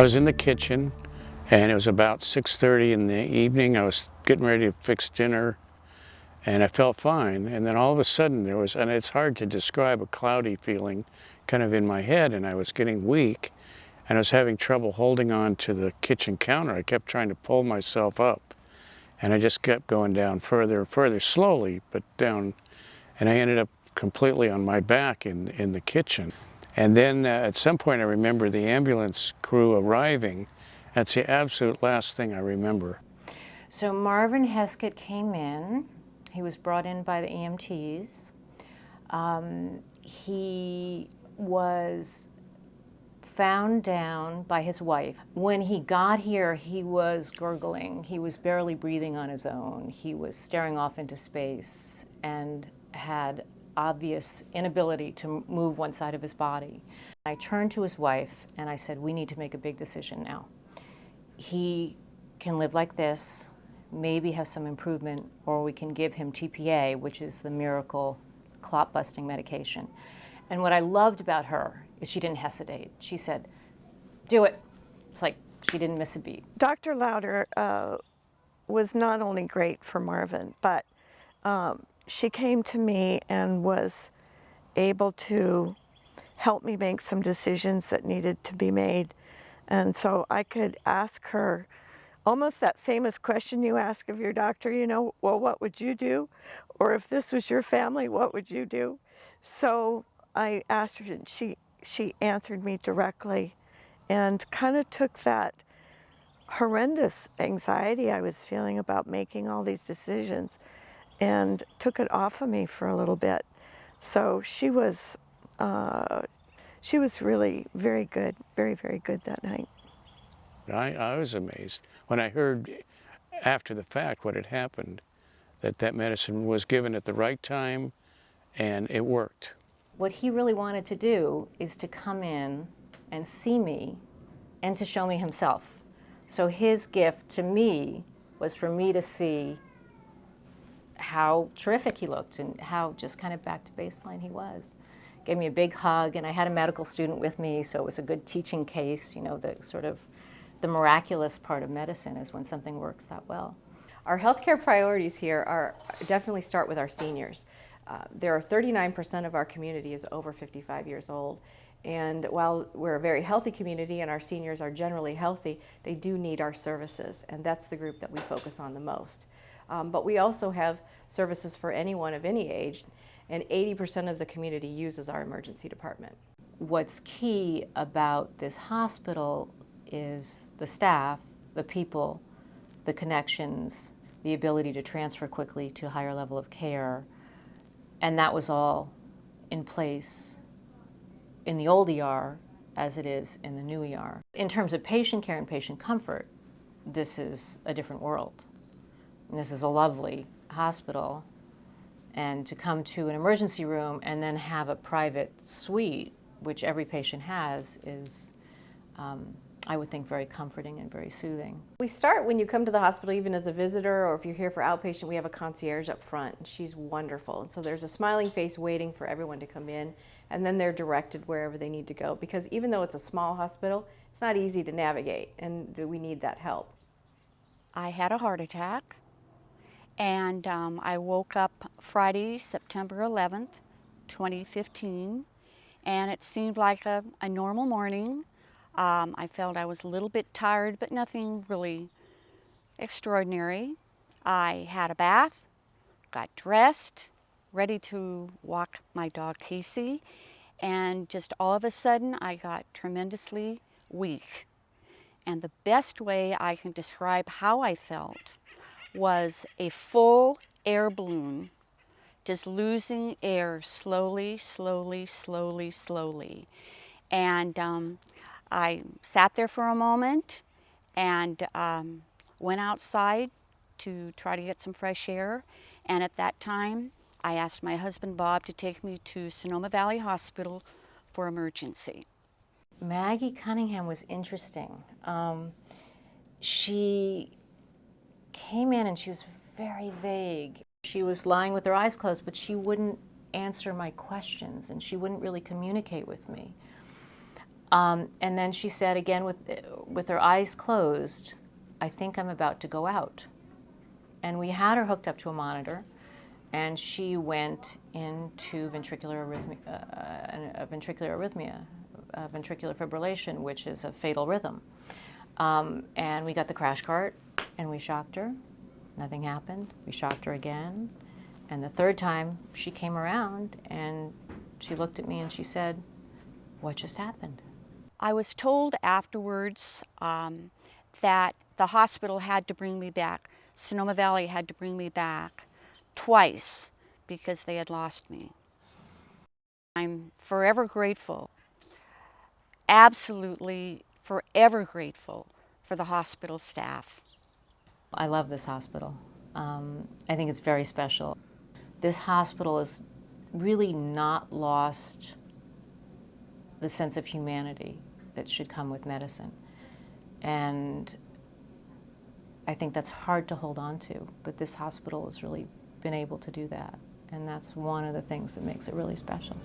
I was in the kitchen, and it was about 6:30 in the evening. I was getting ready to fix dinner, and I felt fine. And then all of a sudden there was, and it's hard to describe, a cloudy feeling kind of in my head, and I was getting weak, and I was having trouble holding on to the kitchen counter. I kept trying to pull myself up, and I just kept going down further and further, slowly, but down, and I ended up completely on my back in the kitchen. And then at some point I remember the ambulance crew arriving. That's the absolute last thing I remember. So Marvin Heskett came in. He was brought in by the EMTs. He was found down by his wife. When he got here, he was gurgling. He was barely breathing on his own. He was staring off into space and had obvious inability to move one side of his body. I turned to his wife and I said, we need to make a big decision now. He can live like this, maybe have some improvement, or we can give him TPA, which is the miracle clot-busting medication. And what I loved about her is she didn't hesitate. She said, do it. It's like she didn't miss a beat. Dr. Lauder was not only great for Marvin, but she came to me and was able to help me make some decisions that needed to be made. And so I could ask her almost that famous question you ask of your doctor, you know, well, what would you do? Or if this was your family, what would you do? So I asked her, and she answered me directly and kind of took that horrendous anxiety I was feeling about making all these decisions and took it off of me for a little bit. So she was really very good, very, very good that night. I was amazed when I heard after the fact what had happened, that medicine was given at the right time and it worked. What he really wanted to do is to come in and see me and to show me himself. So his gift to me was for me to see how terrific he looked and how just kind of back to baseline he was. Gave me a big hug, and I had a medical student with me, so it was a good teaching case. You know, the sort of the miraculous part of medicine is when something works that well. Our healthcare priorities here are definitely start with our seniors. There are 39% of our community is over 55 years old. And while we're a very healthy community and our seniors are generally healthy, they do need our services, and that's the group that we focus on the most. But we also have services for anyone of any age, and 80% of the community uses our emergency department. What's key about this hospital is the staff, the people, the connections, the ability to transfer quickly to a higher level of care, and that was all in place in the old ER as it is in the new ER. In terms of patient care and patient comfort, this is a different world. And this is a lovely hospital, and to come to an emergency room and then have a private suite, which every patient has, is, I would think, very comforting and very soothing. We start when you come to the hospital, even as a visitor, or if you're here for outpatient, we have a concierge up front, and she's wonderful. And so there's a smiling face waiting for everyone to come in, and then they're directed wherever they need to go, because even though it's a small hospital, it's not easy to navigate, and we need that help. I had a heart attack, and I woke up Friday, September 11th, 2015, and it seemed like a normal morning. I felt I was a little bit tired, but nothing really extraordinary. I had a bath, got dressed, ready to walk my dog Casey, and just all of a sudden I got tremendously weak. And the best way I can describe how I felt was a full air balloon, just losing air slowly, slowly, slowly, slowly. And I sat there for a moment and went outside to try to get some fresh air. And at that time, I asked my husband Bob to take me to Sonoma Valley Hospital for emergency. Maggie Cunningham was interesting. She came in and she was very vague. She was lying with her eyes closed, but she wouldn't answer my questions and she wouldn't really communicate with me. And then she said again with her eyes closed, "I think I'm about to go out." And we had her hooked up to a monitor, and she went into ventricular ventricular fibrillation, which is a fatal rhythm. And we got the crash cart, and we shocked her. Nothing happened. We shocked her again. And the third time, she came around, and she looked at me, and she said, "What just happened?" I was told afterwards that the hospital had to bring me back. Sonoma Valley had to bring me back twice because they had lost me. I'm forever grateful, absolutely forever grateful for the hospital staff. I love this hospital. I think it's very special. This hospital has really not lost the sense of humanity that should come with medicine. And I think that's hard to hold on to, but this hospital has really been able to do that. And that's one of the things that makes it really special.